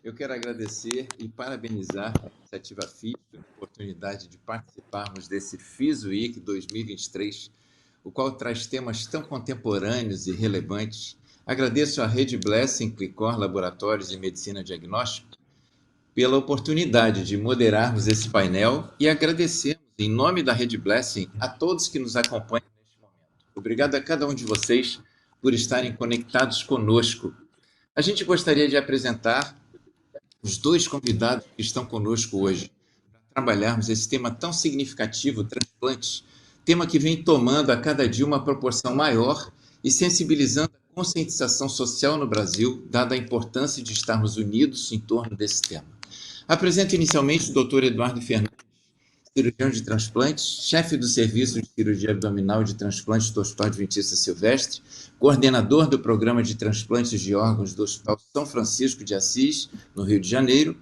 Eu quero agradecer e parabenizar a Iniciativa FIS pela oportunidade de participarmos desse FIS Week 2023, o qual traz temas tão contemporâneos e relevantes. Agradeço à Rede Blessing, Clicor Laboratórios de Medicina Diagnóstica, pela oportunidade de moderarmos esse painel e agradecemos, em nome da Rede Blessing, a todos que nos acompanham neste momento. Obrigado a cada um de vocês por estarem conectados conosco. A gente gostaria de apresentar os dois convidados que estão conosco hoje, para trabalharmos esse tema tão significativo, transplantes, tema que vem tomando a cada dia uma proporção maior e sensibilizando a conscientização social no Brasil, dada a importância de estarmos unidos em torno desse tema. Apresento inicialmente o Dr. Eduardo Fernandes, cirurgião de transplantes, chefe do Serviço de Cirurgia Abdominal de Transplantes do Hospital Adventista Silvestre, coordenador do Programa de Transplantes de Órgãos do Hospital São Francisco de Assis, no Rio de Janeiro,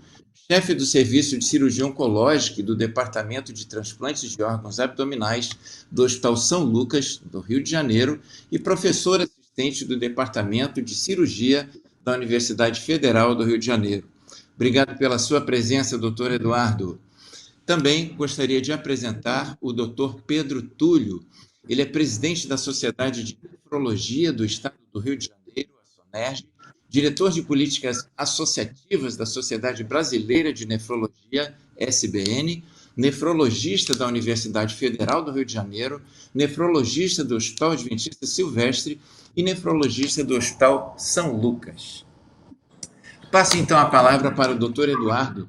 chefe do Serviço de Cirurgia Oncológica e do Departamento de Transplantes de Órgãos Abdominais do Hospital São Lucas, do Rio de Janeiro, e professor assistente do Departamento de Cirurgia da Universidade Federal do Rio de Janeiro. Obrigado pela sua presença, doutor Eduardo. Também gostaria de apresentar o Dr. Pedro Túlio. Ele é presidente da Sociedade de Nefrologia do Estado do Rio de Janeiro, a SONERJ, diretor de políticas associativas da Sociedade Brasileira de Nefrologia, SBN, nefrologista da Universidade Federal do Rio de Janeiro, nefrologista do Hospital Adventista Silvestre e nefrologista do Hospital São Lucas. Passo então a palavra para o Dr. Eduardo,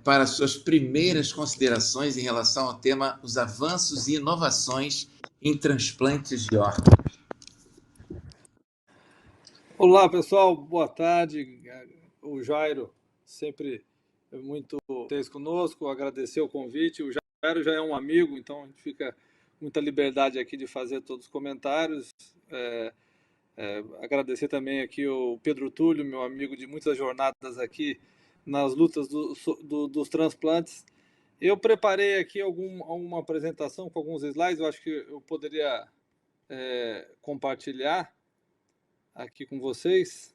para suas primeiras considerações em relação ao tema os avanços e inovações em transplantes de órgãos. Olá, pessoal, boa tarde. O Jairo sempre é muito feliz conosco, agradecer o convite. O Jairo já é um amigo, então a gente fica muita liberdade aqui de fazer todos os comentários. Agradecer também aqui o Pedro Túlio, meu amigo de muitas jornadas aqui nas lutas dos transplantes. Eu preparei aqui alguma apresentação com alguns slides, eu acho que eu poderia compartilhar aqui com vocês.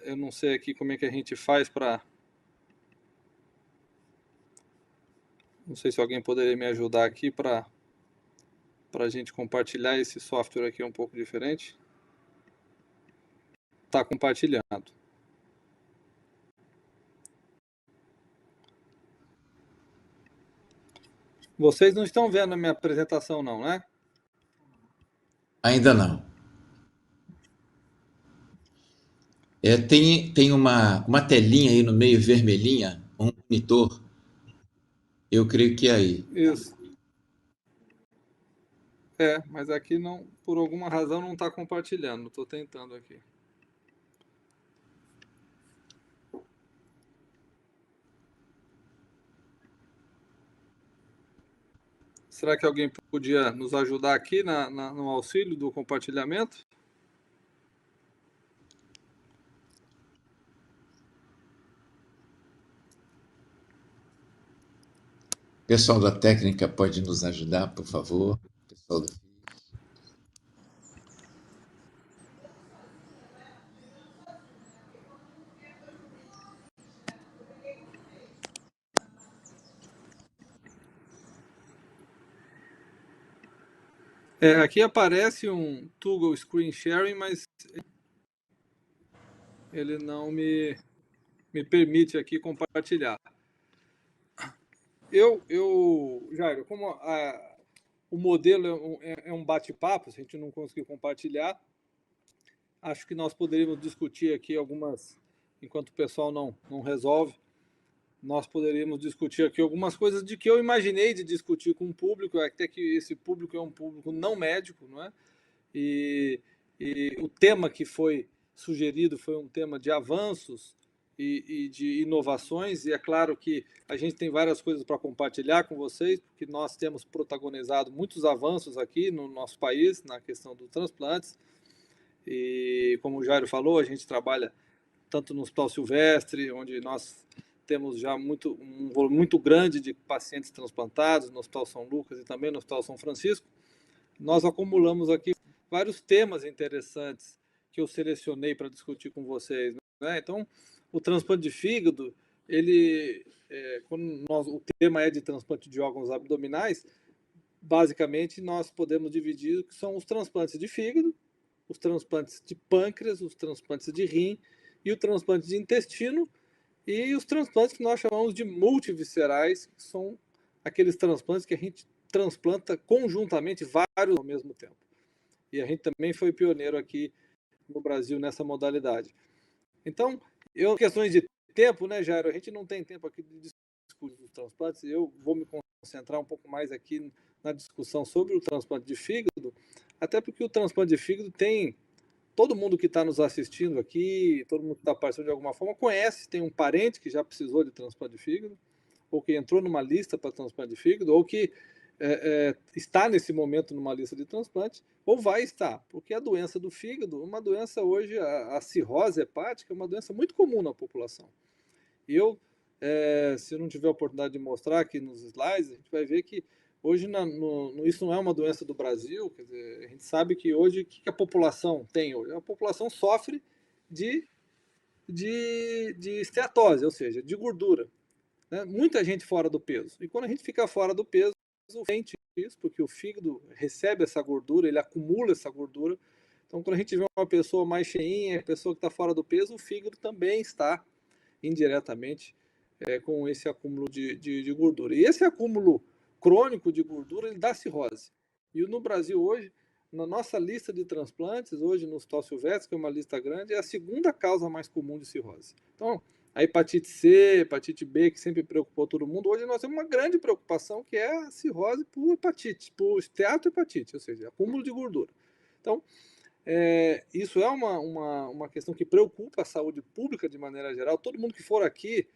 Eu não sei aqui como é que a gente faz para... Não sei se alguém poderia me ajudar aqui para a gente compartilhar. Esse software aqui é um pouco diferente. Está compartilhando. Vocês não estão vendo a minha apresentação não, né? Ainda não. Tem uma telinha aí no meio vermelhinha, um monitor. Eu creio que é aí. Isso. Mas aqui não, por alguma razão não está compartilhando. Estou tentando aqui. Será que alguém podia nos ajudar aqui no auxílio do compartilhamento? O pessoal da técnica pode nos ajudar, por favor? Pessoal do... Aqui aparece um toggle screen sharing, mas ele não me permite aqui compartilhar. Jairo, como o modelo é um bate-papo, se a gente não conseguir compartilhar, acho que nós poderíamos discutir aqui algumas, enquanto o pessoal não resolve, nós poderíamos discutir aqui algumas coisas de que eu imaginei de discutir com o público, até que esse público é um público não médico, não é? E o tema que foi sugerido foi um tema de avanços e de inovações, e é claro que a gente tem várias coisas para compartilhar com vocês, porque nós temos protagonizado muitos avanços aqui no nosso país, na questão dos transplantes, e como o Jairo falou, a gente trabalha tanto no Hospital Silvestre, onde nós temos já um volume muito grande de pacientes transplantados, no Hospital São Lucas e também no Hospital São Francisco. Nós acumulamos aqui vários temas interessantes que eu selecionei para discutir com vocês. né? Então, o transplante de fígado, ele, o tema é de transplante de órgãos abdominais, basicamente nós podemos dividir que são os transplantes de fígado, os transplantes de pâncreas, os transplantes de rim e o transplante de intestino e os transplantes que nós chamamos de multiviscerais, que são aqueles transplantes que a gente transplanta conjuntamente vários ao mesmo tempo. E a gente também foi pioneiro aqui no Brasil nessa modalidade. Então, questões de tempo, né, Jairo? A gente não tem tempo aqui de discutir os transplantes. Eu vou me concentrar um pouco mais aqui na discussão sobre o transplante de fígado, até porque o transplante de fígado tem todo mundo que está nos assistindo aqui, todo mundo que está participando de alguma forma, conhece, tem um parente que já precisou de transplante de fígado, ou que entrou numa lista para transplante de fígado, ou que está nesse momento numa lista de transplante, ou vai estar, porque a doença do fígado, uma doença hoje, a cirrose hepática, é uma doença muito comum na população. E eu, se eu não tiver a oportunidade de mostrar aqui nos slides, a gente vai ver que hoje isso não é uma doença do Brasil, quer dizer, a gente sabe que hoje, o que a população tem hoje? A população sofre de esteatose, ou seja, de gordura. Né? Muita gente fora do peso. E quando a gente fica fora do peso, sente isso, porque o fígado recebe essa gordura, ele acumula essa gordura. Então, quando a gente vê uma pessoa mais cheinha, a pessoa que está fora do peso, o fígado também está indiretamente com esse acúmulo de gordura. E esse acúmulo crônico de gordura, ele dá cirrose. E no Brasil hoje, na nossa lista de transplantes, hoje no Hospital Silvestre, que é uma lista grande, é a segunda causa mais comum de cirrose. Então, a hepatite C, hepatite B, que sempre preocupou todo mundo, hoje nós temos uma grande preocupação, que é a cirrose por hepatite, por esteatohepatite, ou seja, acúmulo de gordura. Então, isso é uma questão que preocupa a saúde pública de maneira geral. Todo mundo que for aqui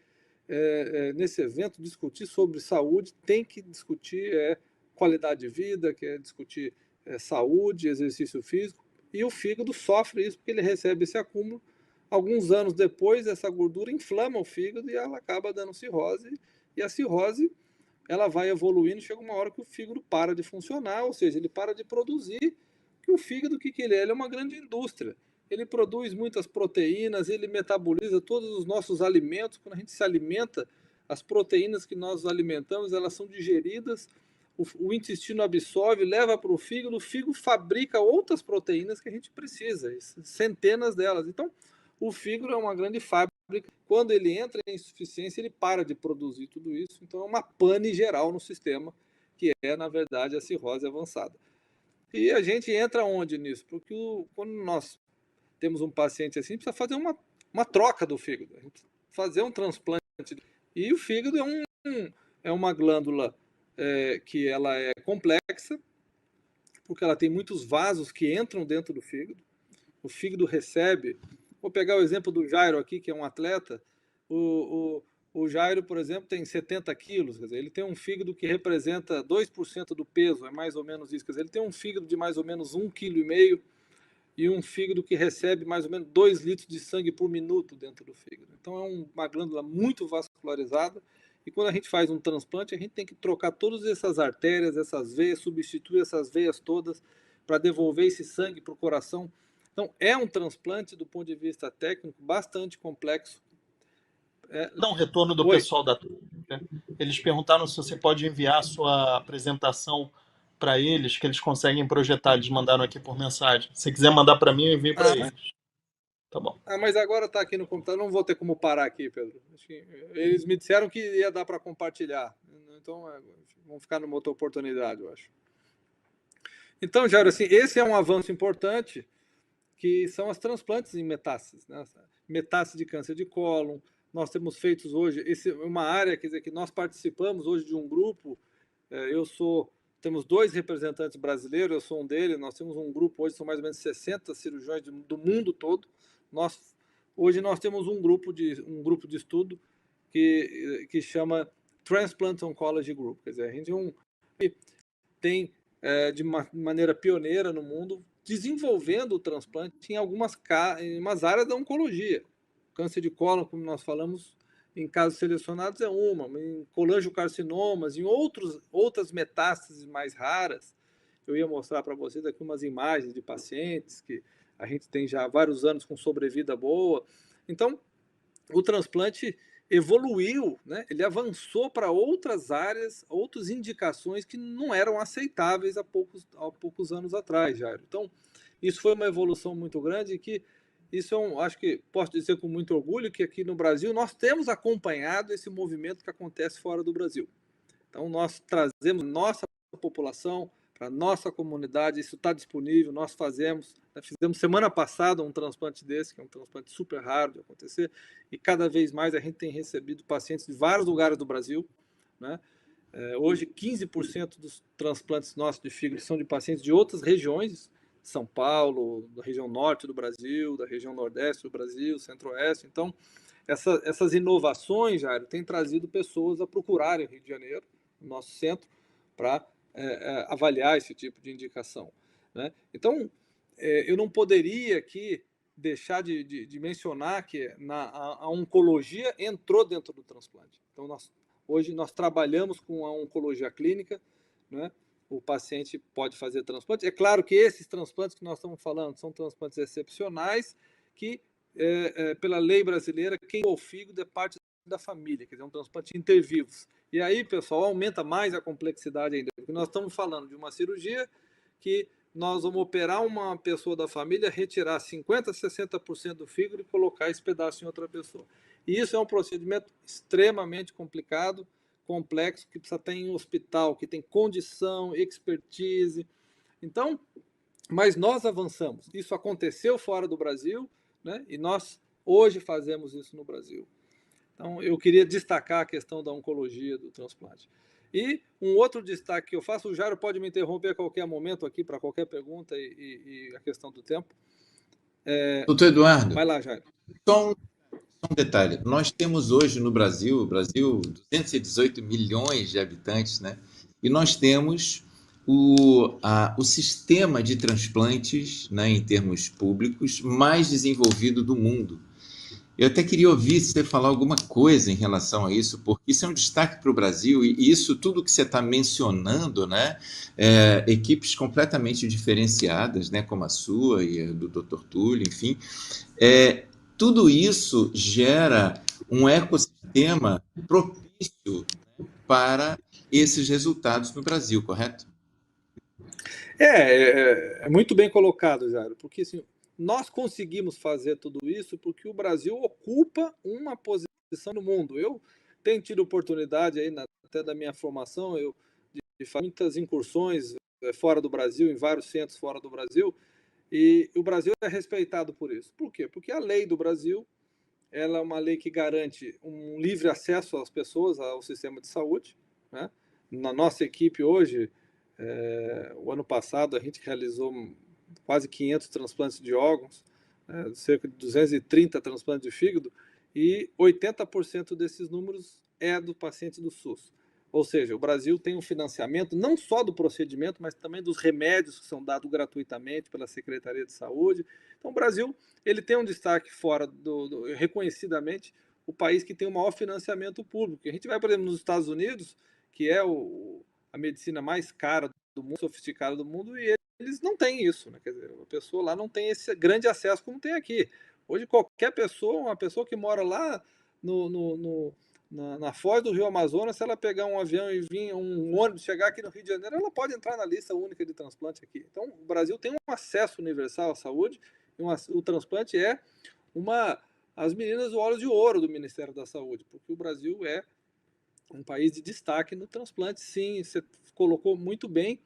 nesse evento discutir sobre saúde tem que discutir qualidade de vida, quer discutir saúde, exercício físico, e o fígado sofre isso porque ele recebe esse acúmulo. Alguns anos depois, essa gordura inflama o fígado e ela acaba dando cirrose, e a cirrose ela vai evoluindo, chega uma hora que o fígado para de funcionar, ou seja, ele para de produzir, que o fígado, o que ele é? Ele é uma grande indústria. Ele produz muitas proteínas, ele metaboliza todos os nossos alimentos. Quando a gente se alimenta, as proteínas que nós alimentamos, elas são digeridas, o intestino absorve, leva para o fígado fabrica outras proteínas que a gente precisa, centenas delas. Então, o fígado é uma grande fábrica. Quando ele entra em insuficiência, ele para de produzir tudo isso. Então, é uma pane geral no sistema, que é, na verdade, a cirrose avançada. E a gente entra onde nisso? Porque quando nós temos um paciente assim, precisa fazer uma troca do fígado, a gente fazer um transplante. E o fígado é uma glândula que ela é complexa, porque ela tem muitos vasos que entram dentro do fígado. O fígado recebe... Vou pegar o exemplo do Jairo aqui, que é um atleta. O Jairo, por exemplo, tem 70 quilos, quer dizer, ele tem um fígado que representa 2% do peso, é mais ou menos isso. Quer dizer, ele tem um fígado de mais ou menos 1,5 kg e um fígado que recebe mais ou menos 2 litros de sangue por minuto dentro do fígado. Então é uma glândula muito vascularizada, e quando a gente faz um transplante, a gente tem que trocar todas essas artérias, essas veias, substituir essas veias todas para devolver esse sangue para o coração. Então é um transplante, do ponto de vista técnico, bastante complexo. Dá um retorno do pessoal da turma. Eles perguntaram se você pode enviar a sua apresentação para eles, que eles conseguem projetar. Eles mandaram aqui por mensagem. Se quiser mandar para mim, eu envio para eles. Tá bom. Mas agora está aqui no computador, não vou ter como parar aqui, Pedro. Eles me disseram que ia dar para compartilhar. Então, vamos ficar numa outra oportunidade, eu acho. Então, Jairo, assim, esse é um avanço importante, que são as transplantes em metástases, né? Metástase de câncer de cólon. Nós temos feitos hoje, uma área, quer dizer, que nós participamos hoje de um grupo. Temos 2 representantes brasileiros, eu sou um deles. Nós temos um grupo hoje, são mais ou menos 60 cirurgiões do mundo todo. Hoje nós temos um grupo de estudo que chama Transplant Oncology Group. Quer dizer, a gente tem de maneira pioneira no mundo desenvolvendo o transplante em umas áreas da oncologia. Câncer de cólon, como nós falamos, em casos selecionados é uma, em colangiocarcinomas, em outras metástases mais raras. Eu ia mostrar para vocês aqui umas imagens de pacientes que a gente tem já há vários anos com sobrevida boa. Então, o transplante evoluiu, né? Ele avançou para outras áreas, outras indicações que não eram aceitáveis há poucos anos atrás, Jairo. Então, isso foi uma evolução muito grande e que isso acho que posso dizer com muito orgulho que aqui no Brasil nós temos acompanhado esse movimento que acontece fora do Brasil. Então, nós trazemos nossa população para a nossa comunidade, isso está disponível, nós fizemos semana passada um transplante desse, que é um transplante super raro de acontecer, e cada vez mais a gente tem recebido pacientes de vários lugares do Brasil, né? Hoje, 15% dos transplantes nossos de fígado são de pacientes de outras regiões, São Paulo, da região norte do Brasil, da região nordeste do Brasil, centro-oeste. Então, essas inovações, Jairo, têm trazido pessoas a procurarem o Rio de Janeiro, no nosso centro, para avaliar esse tipo de indicação, né? Então, eu não poderia aqui deixar de mencionar que a oncologia entrou dentro do transplante. Então, hoje nós trabalhamos com a oncologia clínica, né? O paciente pode fazer transplante. É claro que esses transplantes que nós estamos falando são transplantes excepcionais que, pela lei brasileira, quem doa o fígado é parte da família, quer dizer, um transplante intervivos. E aí, pessoal, aumenta mais a complexidade ainda, porque nós estamos falando de uma cirurgia que nós vamos operar uma pessoa da família, retirar 50%, 60% do fígado e colocar esse pedaço em outra pessoa. E isso é um procedimento extremamente complicado, complexo, que precisa ter em hospital, que tem condição, expertise. Então, mas nós avançamos. Isso aconteceu fora do Brasil, né? E nós hoje fazemos isso no Brasil. Então, eu queria destacar a questão da oncologia do transplante. E um outro destaque que eu faço, o Jairo pode me interromper a qualquer momento aqui para qualquer pergunta e a questão do tempo. Doutor Eduardo, vai lá, Jairo. Só um detalhe. Nós temos hoje no Brasil, 218 milhões de habitantes, né? E nós temos o sistema de transplantes, né, em termos públicos, mais desenvolvido do mundo. Eu até queria ouvir você falar alguma coisa em relação a isso, porque isso é um destaque para o Brasil, e isso tudo que você está mencionando, né, equipes completamente diferenciadas, né, como a sua e a do Dr. Túlio, enfim, tudo isso gera um ecossistema propício, né, para esses resultados no Brasil, correto? É muito bem colocado, Jairo, porque assim, nós conseguimos fazer tudo isso porque o Brasil ocupa uma posição no mundo. Eu tenho tido oportunidade aí, até da minha formação, de fazer muitas incursões fora do Brasil, em vários centros fora do Brasil, e o Brasil é respeitado por isso. Por quê? Porque a lei do Brasil, ela é uma lei que garante um livre acesso às pessoas ao sistema de saúde, né? Na nossa equipe hoje, o ano passado a gente realizou quase 500 transplantes de órgãos, cerca de 230 transplantes de fígado, e 80% desses números é do paciente do SUS. Ou seja, o Brasil tem um financiamento não só do procedimento, mas também dos remédios que são dados gratuitamente pela Secretaria de Saúde. Então, o Brasil ele tem um destaque fora reconhecidamente, o país que tem o maior financiamento público. A gente vai, por exemplo, nos Estados Unidos, que é a medicina mais cara do mundo, sofisticada do mundo, e eles não têm isso, né? Quer dizer, a pessoa lá não tem esse grande acesso como tem aqui. Hoje, qualquer pessoa, uma pessoa que mora lá na foz do Rio Amazonas, se ela pegar um avião e vir um ônibus, chegar aqui no Rio de Janeiro, ela pode entrar na lista única de transplante aqui. Então, o Brasil tem um acesso universal à saúde, e o transplante é as meninas do óleo de ouro do Ministério da Saúde, porque o Brasil é um país de destaque no transplante, sim, você colocou muito bem.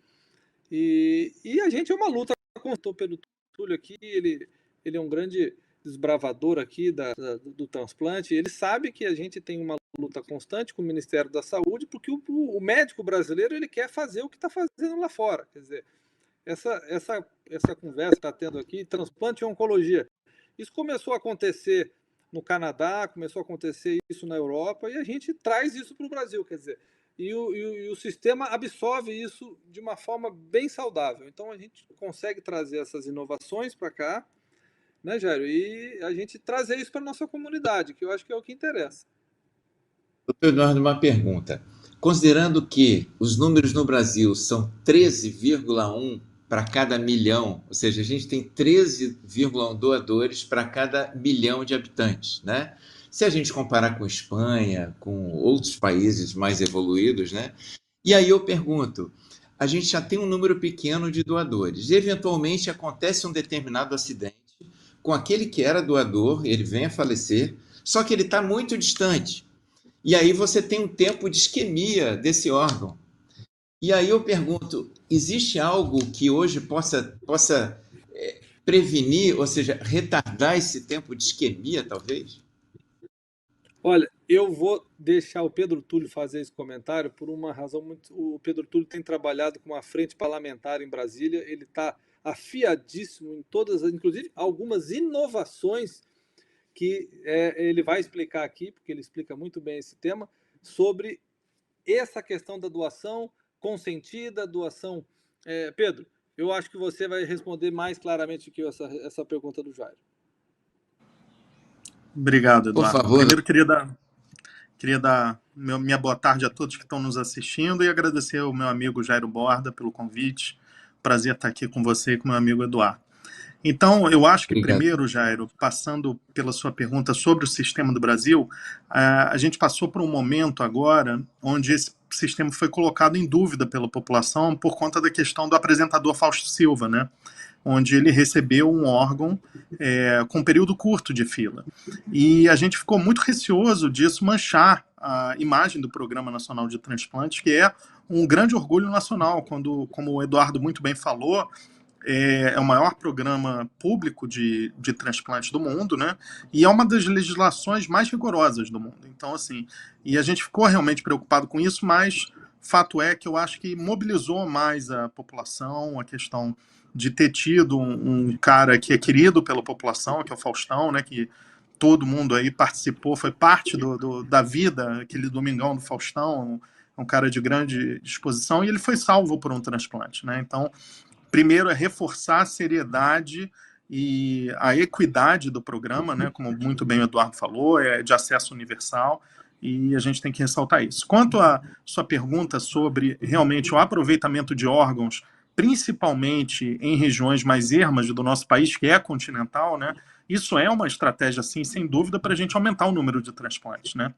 E a gente é uma luta com o Pedro Túlio aqui, ele é um grande desbravador aqui do transplante, ele sabe que a gente tem uma luta constante com o Ministério da Saúde, porque o médico brasileiro ele quer fazer o que está fazendo lá fora. Quer dizer, essa conversa que está tendo aqui, transplante e oncologia, isso começou a acontecer no Canadá, começou a acontecer isso na Europa, e a gente traz isso para o Brasil, quer dizer, e o sistema absorve isso de uma forma bem saudável. Então, a gente consegue trazer essas inovações para cá, né, Jairo? E a gente trazer isso para a nossa comunidade, que eu acho que é o que interessa. Doutor Eduardo, uma pergunta. Considerando que os números no Brasil são 13,1 para cada milhão, ou seja, a gente tem 13,1 doadores para cada milhão de habitantes, né? Se a gente comparar com Espanha, com outros países mais evoluídos, né? E aí eu pergunto, a gente já tem um número pequeno de doadores, e eventualmente acontece um determinado acidente com aquele que era doador, ele vem a falecer, só que ele está muito distante. E aí você tem um tempo de isquemia desse órgão. E aí eu pergunto, existe algo que hoje possa prevenir, ou seja, retardar esse tempo de isquemia, talvez? Olha, eu vou deixar o Pedro Túlio fazer esse comentário por uma razão muito. O Pedro Túlio tem trabalhado com uma frente parlamentar em Brasília, ele está afiadíssimo em todas, inclusive algumas inovações que ele vai explicar aqui, porque ele explica muito bem esse tema, sobre essa questão da doação consentida, doação. Pedro, eu acho que você vai responder mais claramente que essa pergunta do Jairo. Obrigado, Por Eduardo. favor. Primeiro, queria dar minha boa tarde a todos que estão nos assistindo e agradecer ao meu amigo Jairo Borda pelo convite. Prazer estar aqui com você e com meu amigo Eduardo. Então, eu acho que Obrigado. primeiro, Jairo, passando pela sua pergunta sobre o sistema do Brasil, a gente passou por um momento agora onde esse sistema foi colocado em dúvida pela população por conta da questão do apresentador Fausto Silva, né? Onde ele recebeu um órgão com um período curto de fila. E a gente ficou muito receoso disso manchar a imagem do Programa Nacional de Transplantes, que é um grande orgulho nacional, quando, como o Eduardo muito bem falou, é o maior programa público de transplante do mundo, né? E é uma das legislações mais rigorosas do mundo. Então, assim, e a gente ficou realmente preocupado com isso, mas fato é que eu acho que mobilizou mais a população, a questão de ter tido um cara que é querido pela população, que é o Faustão, né? Que todo mundo aí participou, foi parte da vida, aquele domingão do Faustão, um cara de grande disposição, e ele foi salvo por um transplante, né? Então, primeiro é reforçar a seriedade e a equidade do programa, né? Como muito bem o Eduardo falou, é de acesso universal, e a gente tem que ressaltar isso. Quanto à sua pergunta sobre realmente o aproveitamento de órgãos, principalmente em regiões mais ermas do nosso país, que é continental, né? Isso é uma estratégia, sim, sem dúvida, para a gente aumentar o número de transplantes, né?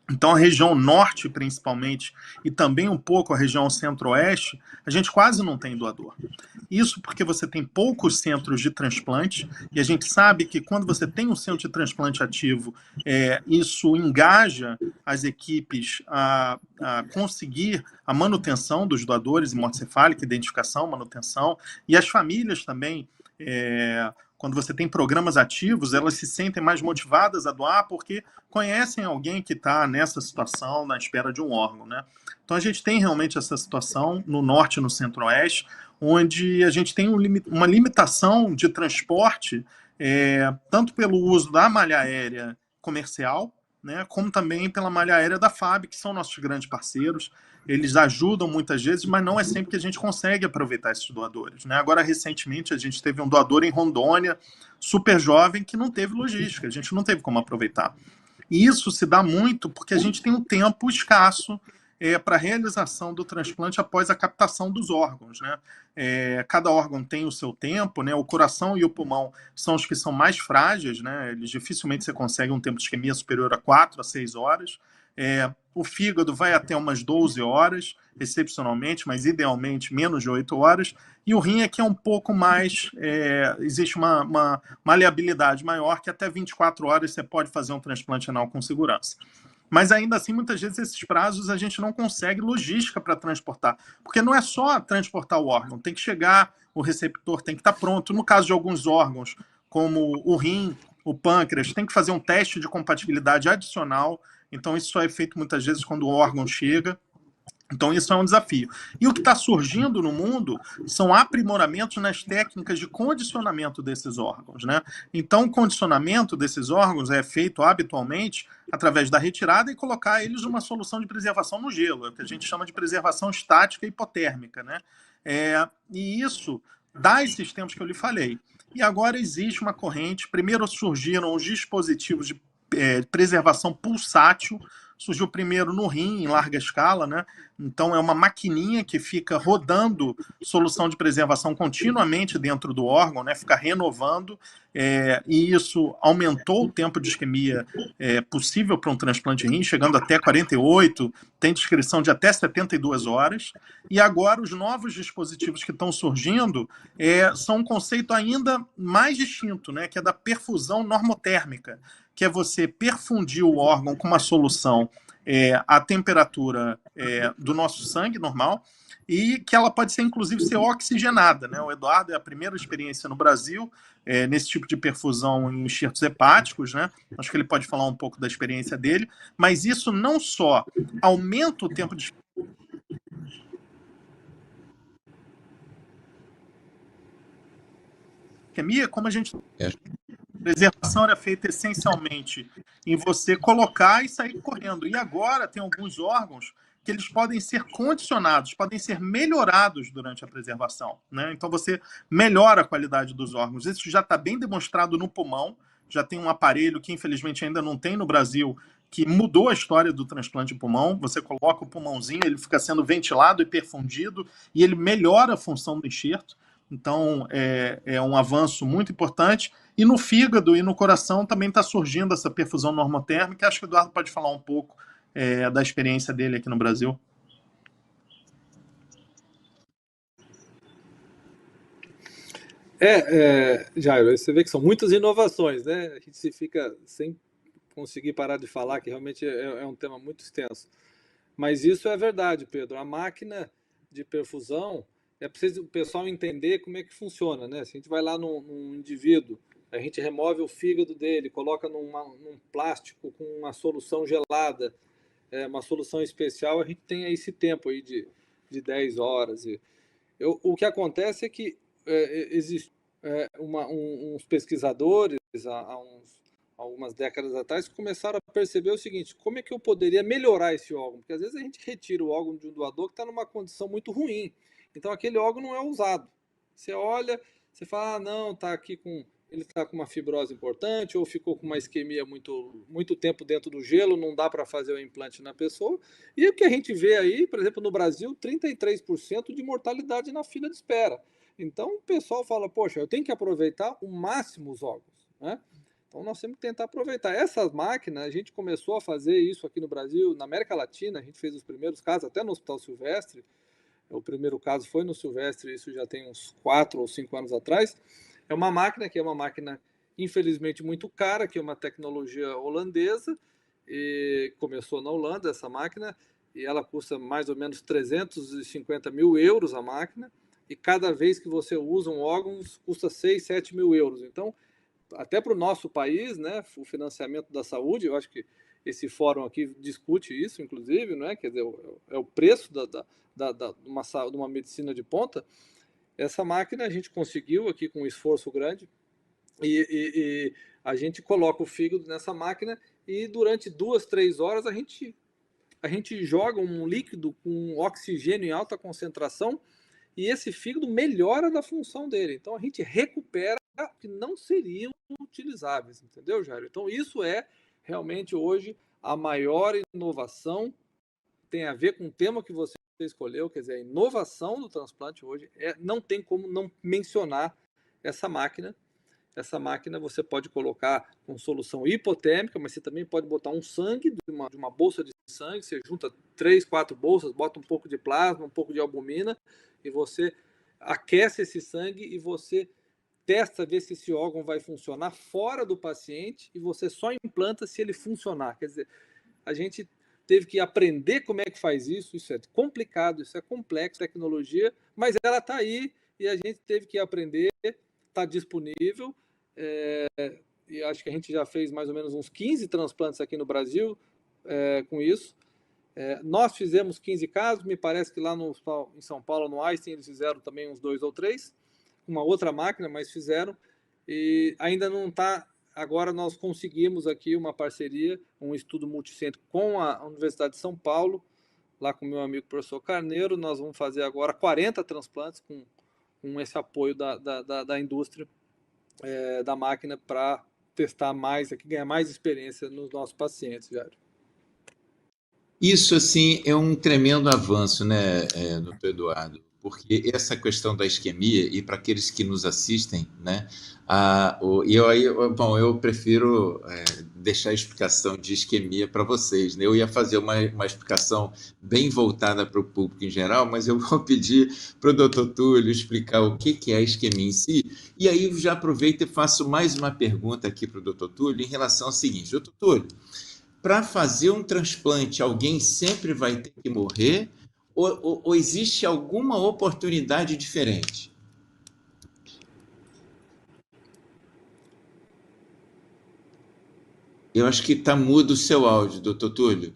Então, a região norte, principalmente, e também um pouco a região centro-oeste, a gente quase não tem doador. Isso porque você tem poucos centros de transplante, e a gente sabe que quando você tem um centro de transplante ativo, isso engaja as equipes a conseguir a manutenção dos doadores, hemocefálica, identificação, manutenção, e as famílias também, quando você tem programas ativos, elas se sentem mais motivadas a doar porque conhecem alguém que está nessa situação, na espera de um órgão, né? Então a gente tem realmente essa situação no norte e no centro-oeste, onde a gente tem uma limitação de transporte, tanto pelo uso da malha aérea comercial, né, como também pela malha aérea da FAB, que são nossos grandes parceiros. Eles ajudam muitas vezes, mas não é sempre que a gente consegue aproveitar esses doadores, né? Agora, recentemente, a gente teve um doador em Rondônia, super jovem, que não teve logística, a gente não teve como aproveitar. E isso se dá muito porque a gente tem um tempo escasso para a realização do transplante após a captação dos órgãos, né? Cada órgão tem o seu tempo, né? O coração e o pulmão são os que são mais frágeis, né? Eles dificilmente você consegue um tempo de isquemia superior a 4 a 6 horas. O fígado vai até umas 12 horas, excepcionalmente, mas idealmente menos de 8 horas. E o rim é que é um pouco mais... existe uma maleabilidade maior, que até 24 horas você pode fazer um transplante anal com segurança. Mas ainda assim, muitas vezes, esses prazos a gente não consegue logística para transportar. Porque não é só transportar o órgão, tem que chegar, o receptor tem que estar pronto. No caso de alguns órgãos, como o rim, o pâncreas, tem que fazer um teste de compatibilidade adicional. Então, isso só é feito muitas vezes quando o órgão chega. Então, isso é um desafio. E o que está surgindo no mundo são aprimoramentos nas técnicas de condicionamento desses órgãos, né? Então, o condicionamento desses órgãos é feito habitualmente através da retirada e colocar eles numa solução de preservação no gelo, é o que a gente chama de preservação estática e hipotérmica, né? E isso dá esses tempos que eu lhe falei. E agora existe uma corrente, primeiro surgiram os dispositivos de preservação pulsátil, surgiu primeiro no rim, em larga escala, né? Então, é uma maquininha que fica rodando solução de preservação continuamente dentro do órgão, né? Fica renovando, e isso aumentou o tempo de isquemia possível para um transplante de rim, chegando até 48, tem descrição de até 72 horas. E agora, os novos dispositivos que estão surgindo são um conceito ainda mais distinto, né? Que é da perfusão normotérmica, que é você perfundir o órgão com uma solução à temperatura do nosso sangue normal, e que ela pode ser, inclusive, ser oxigenada, né? O Eduardo é a primeira experiência no Brasil nesse tipo de perfusão em enxertos hepáticos, né? Acho que ele pode falar um pouco da experiência dele, mas isso não só aumenta o tempo de isquemia, como a gente... A preservação era feita essencialmente em você colocar e sair correndo. E agora tem alguns órgãos que eles podem ser condicionados, podem ser melhorados durante a preservação, né? Então você melhora a qualidade dos órgãos. Isso já está bem demonstrado no pulmão. Já tem um aparelho que infelizmente ainda não tem no Brasil, que mudou a história do transplante de pulmão. Você coloca o pulmãozinho, ele fica sendo ventilado e perfundido, e ele melhora a função do enxerto. Então, é um avanço muito importante. E no fígado e no coração também está surgindo essa perfusão normotérmica. Acho que o Eduardo pode falar um pouco da experiência dele aqui no Brasil. Jairo, você vê que são muitas inovações, né? A gente se fica sem conseguir parar de falar, que realmente é um tema muito extenso. Mas isso é verdade, Pedro. A máquina de perfusão, é preciso o pessoal entender como é que funciona, né? Se a gente vai lá num indivíduo, a gente remove o fígado dele, coloca num plástico com uma solução gelada, uma solução especial, a gente tem esse tempo aí de 10 horas. O que acontece é que existe uns pesquisadores, algumas décadas atrás, começaram a perceber o seguinte: como é que eu poderia melhorar esse órgão? Porque às vezes a gente retira o órgão de um doador que está numa condição muito ruim, então aquele órgão não é usado. Você olha, você fala, não, ele está com uma fibrose importante, ou ficou com uma isquemia muito tempo dentro do gelo, não dá para fazer o implante na pessoa. E o que a gente vê aí, por exemplo, no Brasil, 33% de mortalidade na fila de espera. Então o pessoal fala, poxa, eu tenho que aproveitar o máximo os órgãos, né? Então nós temos que tentar aproveitar. Essas máquinas, a gente começou a fazer isso aqui no Brasil, na América Latina, a gente fez os primeiros casos, até no Hospital Silvestre. O primeiro caso foi no Silvestre, isso já tem uns 4 ou 5 anos atrás. É uma máquina infelizmente muito cara, que é uma tecnologia holandesa, e começou na Holanda essa máquina, e ela custa mais ou menos 350 mil euros a máquina, e cada vez que você usa um órgão custa 6, 7 mil euros. Então, até para o nosso país, né, o financiamento da saúde, eu acho que esse fórum aqui discute isso, inclusive, não é? Quer dizer, é o preço de uma medicina de ponta. Essa máquina a gente conseguiu aqui com um esforço grande, e a gente coloca o fígado nessa máquina, e durante 2, 3 horas a gente joga um líquido com oxigênio em alta concentração, e esse fígado melhora da função dele. Então a gente recupera que não seriam utilizáveis, entendeu, Jair? Então isso é realmente hoje a maior inovação, tem a ver com o tema que você escolheu, quer dizer, a inovação do transplante hoje, não tem como não mencionar essa máquina. Essa máquina você pode colocar com solução hipotérmica, mas você também pode botar um sangue de uma bolsa de sangue, você junta 3, 4 bolsas, bota um pouco de plasma, um pouco de albumina, e você aquece esse sangue e você testa, ver se esse órgão vai funcionar fora do paciente, e você só implanta se ele funcionar. Quer dizer, a gente teve que aprender como é que faz isso é complicado, isso é complexo, tecnologia, mas ela está aí e a gente teve que aprender, está disponível, e acho que a gente já fez mais ou menos uns 15 transplantes aqui no Brasil com isso. Nós fizemos 15 casos, me parece que lá em São Paulo, no Einstein, eles fizeram também uns 2 ou 3, uma outra máquina, mas fizeram, e ainda não está. Agora nós conseguimos aqui uma parceria, um estudo multicêntrico com a Universidade de São Paulo, lá com o meu amigo professor Carneiro. Nós vamos fazer agora 40 transplantes com esse apoio da indústria da máquina, para testar mais aqui, ganhar mais experiência nos nossos pacientes, Jair. Isso, assim, é um tremendo avanço, né, doutor Eduardo? Porque essa questão da isquemia, e para aqueles que nos assistem, né, bom, eu prefiro deixar a explicação de isquemia para vocês, né? Eu ia fazer uma explicação bem voltada para o público em geral, mas eu vou pedir para o doutor Túlio explicar o que é a isquemia em si, e aí já aproveito e faço mais uma pergunta aqui para o doutor Túlio em relação ao seguinte. Doutor Túlio, para fazer um transplante, alguém sempre vai ter que morrer ou existe alguma oportunidade diferente? Eu acho que está mudo o seu áudio, doutor Túlio.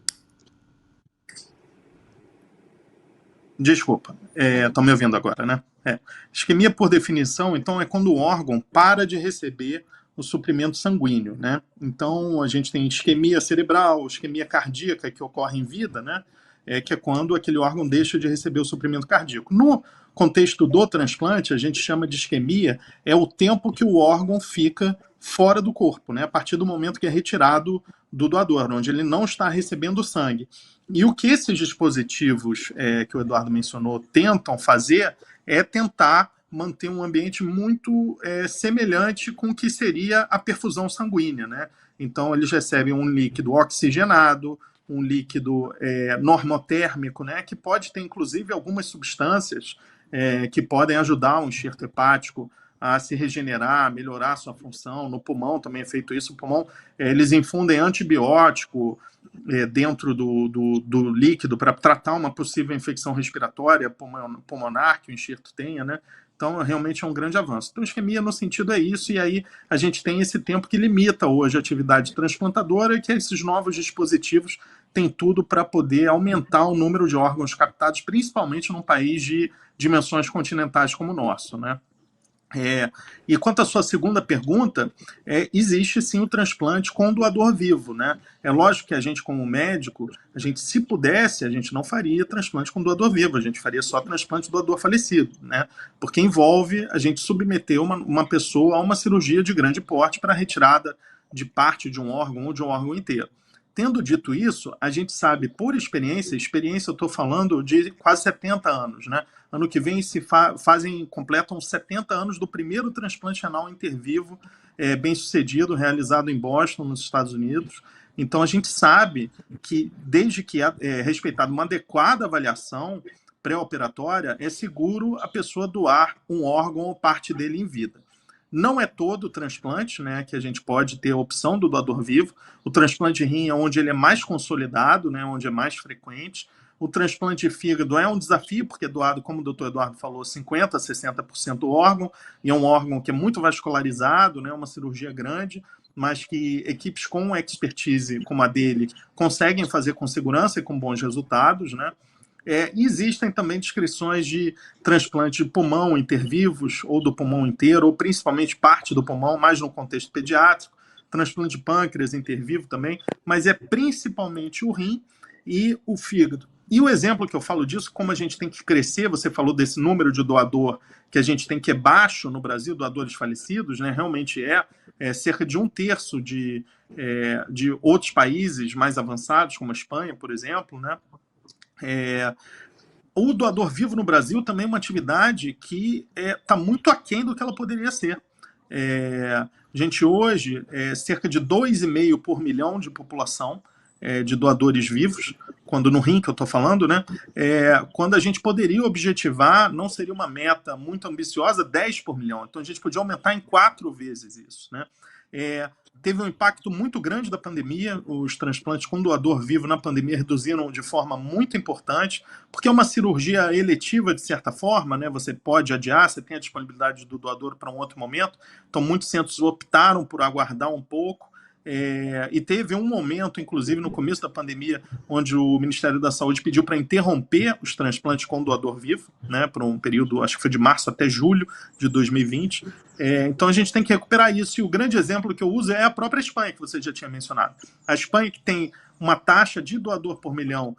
Desculpa, estão me ouvindo agora, né? Isquemia, por definição, então, é quando o órgão para de receber o suprimento sanguíneo, né? Então, a gente tem isquemia cerebral, isquemia cardíaca, que ocorre em vida, né? Que é quando aquele órgão deixa de receber o suprimento cardíaco. No contexto do transplante, a gente chama de isquemia, é o tempo que o órgão fica fora do corpo, né? A partir do momento que é retirado do doador, onde ele não está recebendo sangue. E o que esses dispositivos que o Eduardo mencionou tentam fazer é tentar manter um ambiente muito semelhante com o que seria a perfusão sanguínea, né? Então, eles recebem um líquido oxigenado, um líquido normotérmico, né? Que pode ter, inclusive, algumas substâncias que podem ajudar o enxerto hepático a se regenerar, melhorar a sua função. No pulmão também é feito isso. O pulmão, eles infundem antibiótico dentro do líquido para tratar uma possível infecção respiratória pulmonar que o enxerto tenha, né? Então, realmente é um grande avanço. Então, isquemia no sentido é isso, e aí a gente tem esse tempo que limita hoje a atividade transplantadora, e que esses novos dispositivos têm tudo para poder aumentar o número de órgãos captados, principalmente num país de dimensões continentais como o nosso, né? E quanto à sua segunda pergunta, existe sim o transplante com doador vivo, né? É lógico que a gente, como médico, se pudesse, a gente não faria transplante com doador vivo, a gente faria só transplante do doador falecido, né? Porque envolve a gente submeter uma pessoa a uma cirurgia de grande porte para retirada de parte de um órgão ou de um órgão inteiro. Tendo dito isso, a gente sabe por experiência eu estou falando de quase 70 anos, né? Ano que vem completam 70 anos do primeiro transplante renal intervivo bem sucedido, realizado em Boston, nos Estados Unidos. Então a gente sabe que, desde que é respeitada uma adequada avaliação pré-operatória, é seguro a pessoa doar um órgão ou parte dele em vida. Não é todo o transplante, né, que a gente pode ter a opção do doador vivo. O transplante de rim é onde ele é mais consolidado, né, onde é mais frequente. O transplante de fígado é um desafio, porque é doado, como o doutor Eduardo falou, 50% a 60% do órgão, e é um órgão que é muito vascularizado, né, uma cirurgia grande, mas que equipes com expertise como a dele conseguem fazer com segurança e com bons resultados, né? Existem também descrições de transplante de pulmão intervivos, ou do pulmão inteiro, ou principalmente parte do pulmão, mais no contexto pediátrico, transplante de pâncreas intervivo também, mas é principalmente o rim e o fígado. E o exemplo que eu falo disso, como a gente tem que crescer, você falou desse número de doador que a gente tem que é baixo no Brasil, doadores falecidos, né? Realmente cerca de 1/3 de outros países mais avançados, como a Espanha, por exemplo, né? O doador vivo no Brasil também é uma atividade que está muito aquém do que ela poderia ser. A gente hoje cerca de 2,5 por milhão de população de doadores vivos, quando no rim que eu estou falando, né? Quando a gente poderia objetivar, não seria uma meta muito ambiciosa, 10 por milhão. Então a gente podia aumentar em 4 vezes isso, né? Teve um impacto muito grande da pandemia, os transplantes com doador vivo na pandemia reduziram de forma muito importante, porque é uma cirurgia eletiva de certa forma, né? Você pode adiar, você tem a disponibilidade do doador para um outro momento, então muitos centros optaram por aguardar um pouco, e teve um momento, inclusive no começo da pandemia, onde o Ministério da Saúde pediu para interromper os transplantes com doador vivo, né, por um período, acho que foi de março até julho de 2020. Então a gente tem que recuperar isso, e o grande exemplo que eu uso é a própria Espanha, que você já tinha mencionado. A Espanha, que tem uma taxa de doador por milhão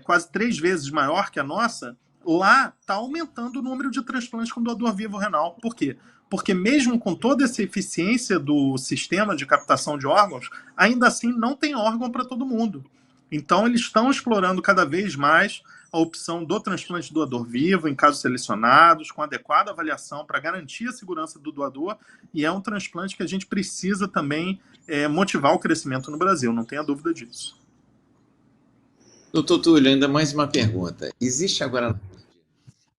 quase 3 vezes maior que a nossa, lá está aumentando o número de transplantes com doador vivo renal. Por quê? Porque mesmo com toda essa eficiência do sistema de captação de órgãos, ainda assim não tem órgão para todo mundo. Então, eles estão explorando cada vez mais a opção do transplante doador vivo, em casos selecionados, com adequada avaliação para garantir a segurança do doador, e é um transplante que a gente precisa também motivar o crescimento no Brasil, não tenha dúvida disso. Doutor Túlio, ainda mais uma pergunta. Existe agora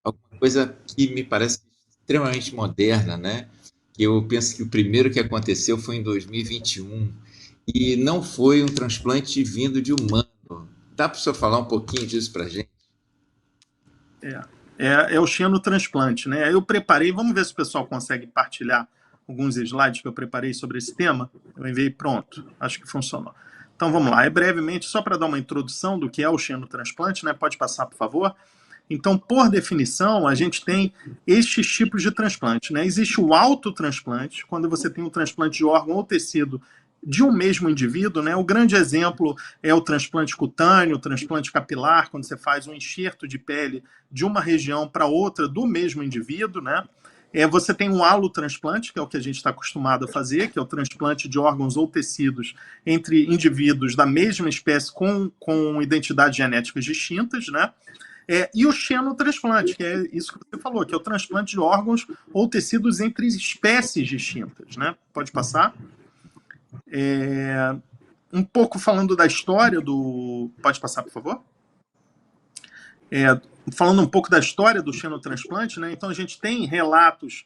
alguma coisa que me parece extremamente moderna, né? Que eu penso que o primeiro que aconteceu foi em 2021 e não foi um transplante vindo de humano. Dá para o senhor falar um pouquinho disso para a gente? É o xenotransplante, né? Eu preparei, vamos ver se o pessoal consegue partilhar alguns slides que eu preparei sobre esse tema. Eu enviei pronto, acho que funcionou. Então vamos lá, brevemente, só para dar uma introdução do que é o xenotransplante, né? Pode passar, por favor. Então, por definição, a gente tem estes tipos de transplante, né? Existe o autotransplante, quando você tem um transplante de órgão ou tecido de um mesmo indivíduo, né? O grande exemplo é o transplante cutâneo, o transplante capilar, quando você faz um enxerto de pele de uma região para outra do mesmo indivíduo, né? Você tem um allotransplante, que é o que a gente está acostumado a fazer, que é o transplante de órgãos ou tecidos entre indivíduos da mesma espécie com identidades genéticas distintas, né? E o xenotransplante, que é isso que você falou, que é o transplante de órgãos ou tecidos entre espécies distintas, né? Pode passar. Um pouco falando da história do... Pode passar, por favor? Falando um pouco da história do xenotransplante, né? Então a gente tem relatos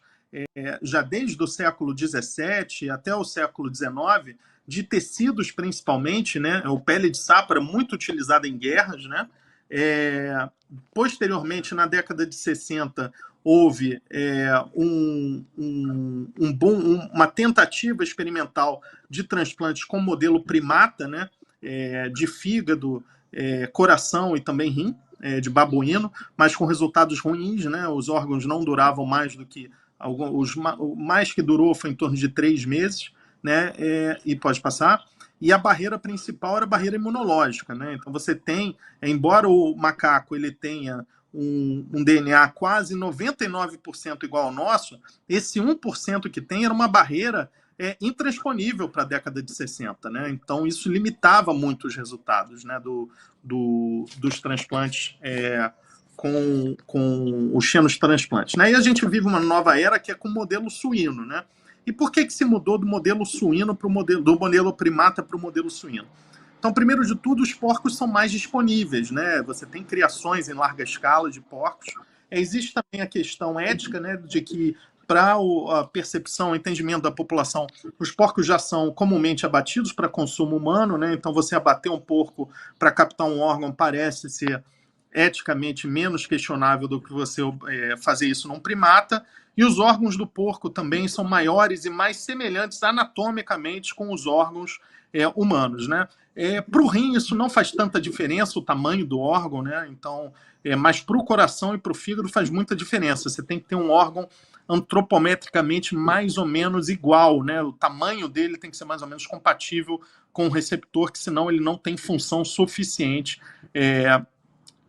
já desde o século XVII até o século XIX, de tecidos principalmente, né? O pele de sapo era muito utilizada em guerras, né? Posteriormente, na década de 60, houve uma tentativa experimental de transplantes com modelo primata, né? De fígado, coração e também rim, de babuíno, mas com resultados ruins, né? Os órgãos não duravam mais do que... O mais que durou foi em torno de 3 meses, né? E pode passar. E a barreira principal era a barreira imunológica, né? Então você tem, embora o macaco ele tenha um DNA quase 99% igual ao nosso, esse 1% que tem era uma barreira intransponível para a década de 60, né? Então isso limitava muito os resultados, né, dos transplantes com os xenotransplantes, né? E a gente vive uma nova era que é com o modelo suíno, né? E por que se mudou do modelo suíno para do modelo primata para o modelo suíno? Então, primeiro de tudo, os porcos são mais disponíveis, né? Você tem criações em larga escala de porcos. Existe também a questão ética, né, de que para a percepção, o entendimento da população, os porcos já são comumente abatidos para consumo humano, né? Então você abater um porco para captar um órgão parece ser eticamente menos questionável do que você fazer isso num primata. E os órgãos do porco também são maiores e mais semelhantes anatomicamente com os órgãos humanos, né? Para o rim isso não faz tanta diferença, o tamanho do órgão, né? Então, mas para o coração e para o fígado faz muita diferença. Você tem que ter um órgão antropometricamente mais ou menos igual, né? O tamanho dele tem que ser mais ou menos compatível com o receptor, que senão ele não tem função suficiente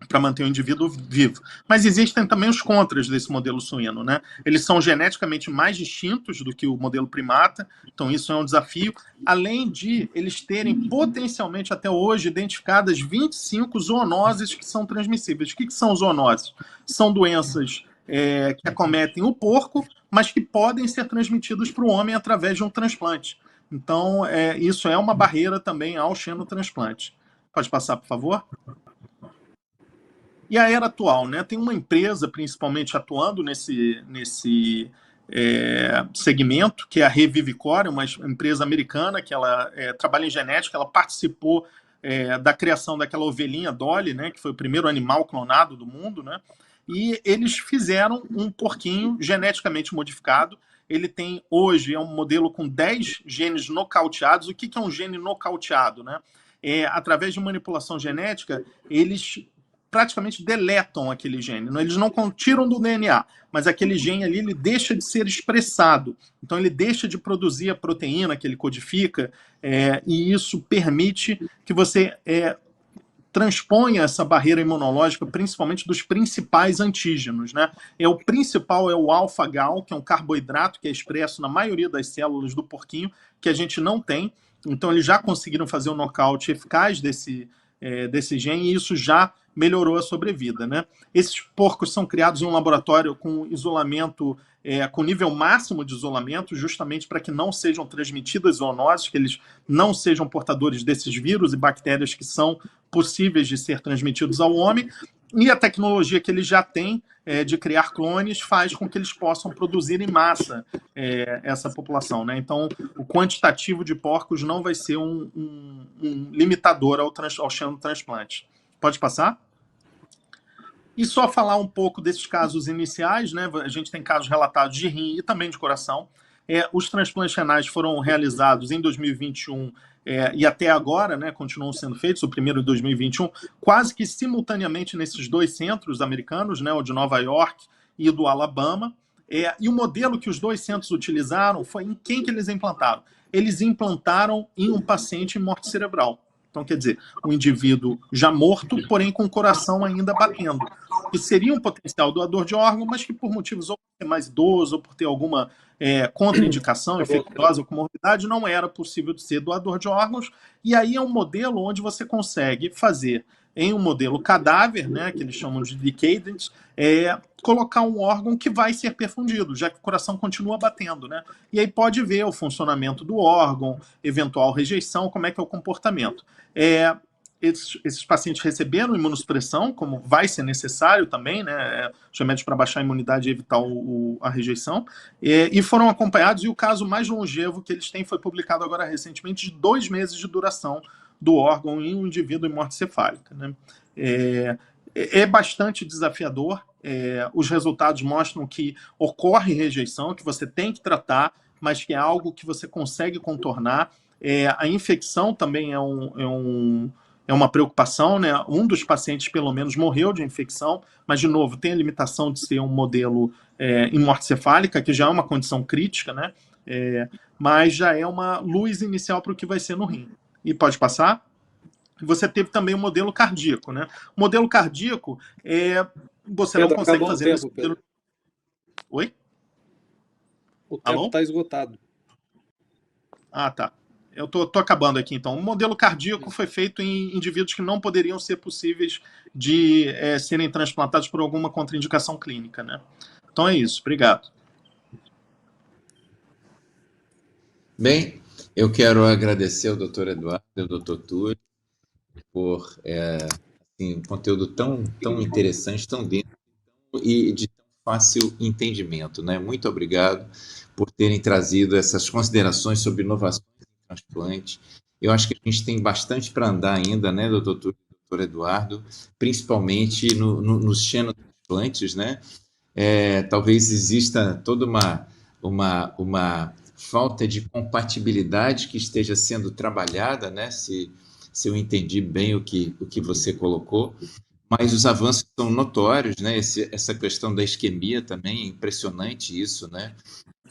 para manter o indivíduo vivo. Mas existem também os contras desse modelo suíno, né? Eles são geneticamente mais distintos do que o modelo primata, então isso é um desafio, além de eles terem potencialmente até hoje identificadas 25 zoonoses que são transmissíveis. O que são zoonoses? São doenças que acometem o porco, mas que podem ser transmitidas para o homem através de um transplante. Então, isso é uma barreira também ao xenotransplante. Pode passar, por favor? E a era atual, né? Tem uma empresa principalmente atuando nesse segmento, que é a Revivicor, uma empresa americana que ela trabalha em genética, ela participou da criação daquela ovelhinha Dolly, né? Que foi o primeiro animal clonado do mundo, né? E eles fizeram um porquinho geneticamente modificado. Ele tem, hoje, um modelo com 10 genes nocauteados. O que é um gene nocauteado, né? Através de manipulação genética, eles praticamente deletam aquele gene. Eles não tiram do DNA, mas aquele gene ali ele deixa de ser expressado. Então ele deixa de produzir a proteína que ele codifica, e isso permite que você transponha essa barreira imunológica, principalmente dos principais antígenos, né? O principal é o alfa-gal, que é um carboidrato que é expresso na maioria das células do porquinho, que a gente não tem. Então eles já conseguiram fazer um nocaute eficaz desse desse gene, e isso já melhorou a sobrevida, né? Esses porcos são criados em um laboratório com isolamento, com nível máximo de isolamento, justamente para que não sejam transmitidas zoonoses, que eles não sejam portadores desses vírus e bactérias que são possíveis de ser transmitidos ao homem. E a tecnologia que eles já têm de criar clones faz com que eles possam produzir em massa essa população, né? Então, o quantitativo de porcos não vai ser um limitador ao xenotransplante. Pode passar? E só falar um pouco desses casos iniciais, né? A gente tem casos relatados de rim e também de coração. Os transplantes renais foram realizados em 2021 e até agora, né, continuam sendo feitos, o primeiro em 2021, quase que simultaneamente nesses dois centros americanos, né, o de Nova York e o do Alabama. E o modelo que os dois centros utilizaram foi em quem que eles implantaram? Eles implantaram em um paciente em morte cerebral. Então, quer dizer, um indivíduo já morto, porém com o coração ainda batendo. Que seria um potencial doador de órgão, mas que por motivos ou por ser mais idoso, ou por ter alguma contraindicação infecciosa ou comorbidade, não era possível de ser doador de órgãos. E aí é um modelo onde você consegue fazer em um modelo cadáver, né, que eles chamam de decadent, colocar um órgão que vai ser perfundido, já que o coração continua batendo, né? E aí pode ver o funcionamento do órgão, eventual rejeição, como é que é o comportamento. Esses pacientes receberam imunossupressão, como vai ser necessário também, né? Os remédios para baixar a imunidade e evitar a rejeição, e foram acompanhados, e o caso mais longevo que eles têm foi publicado agora recentemente, de 2 meses de duração do órgão em um indivíduo em morte cefálica, né? É bastante desafiador. Os resultados mostram que ocorre rejeição, que você tem que tratar, mas que é algo que você consegue contornar. A infecção também é uma preocupação, né? Um dos pacientes, pelo menos, morreu de infecção, mas, de novo, tem a limitação de ser um modelo em morte cefálica, que já é uma condição crítica, né? Mas já é uma luz inicial para o que vai ser no rim. E pode passar? Você teve também o modelo cardíaco, né? O modelo cardíaco, você Pedro, não consegue acabou fazer... o tempo, Pedro. Oi? O tempo está esgotado. Ah, tá. Eu tô acabando aqui, então. O modelo cardíaco foi feito em indivíduos que não poderiam ser possíveis de serem transplantados por alguma contraindicação clínica, né? Então é isso. Obrigado. Bem, eu quero agradecer ao Dr. Eduardo e ao Dr. Túlio por um conteúdo tão interessante, tão denso e de tão fácil entendimento, né? Muito obrigado por terem trazido essas considerações sobre inovações em transplante. Eu acho que a gente tem bastante para andar ainda, né, doutor Túlio e Dr. Eduardo, principalmente nos xenotransplantes, né? Talvez exista toda uma falta de compatibilidade que esteja sendo trabalhada, né? Se eu entendi bem o que você colocou, mas os avanços são notórios, né? Essa questão da isquemia também, é impressionante isso, né?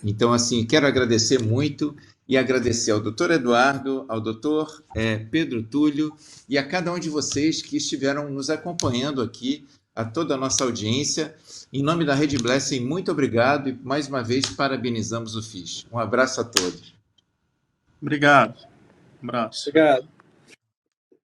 Então, assim, quero agradecer muito e agradecer ao Dr. Eduardo, ao Dr. Pedro Túlio e a cada um de vocês que estiveram nos acompanhando aqui, a toda a nossa audiência. Em nome da Rede Blessing, muito obrigado e, mais uma vez, parabenizamos o FIS. Um abraço a todos. Obrigado. Um abraço. Obrigado.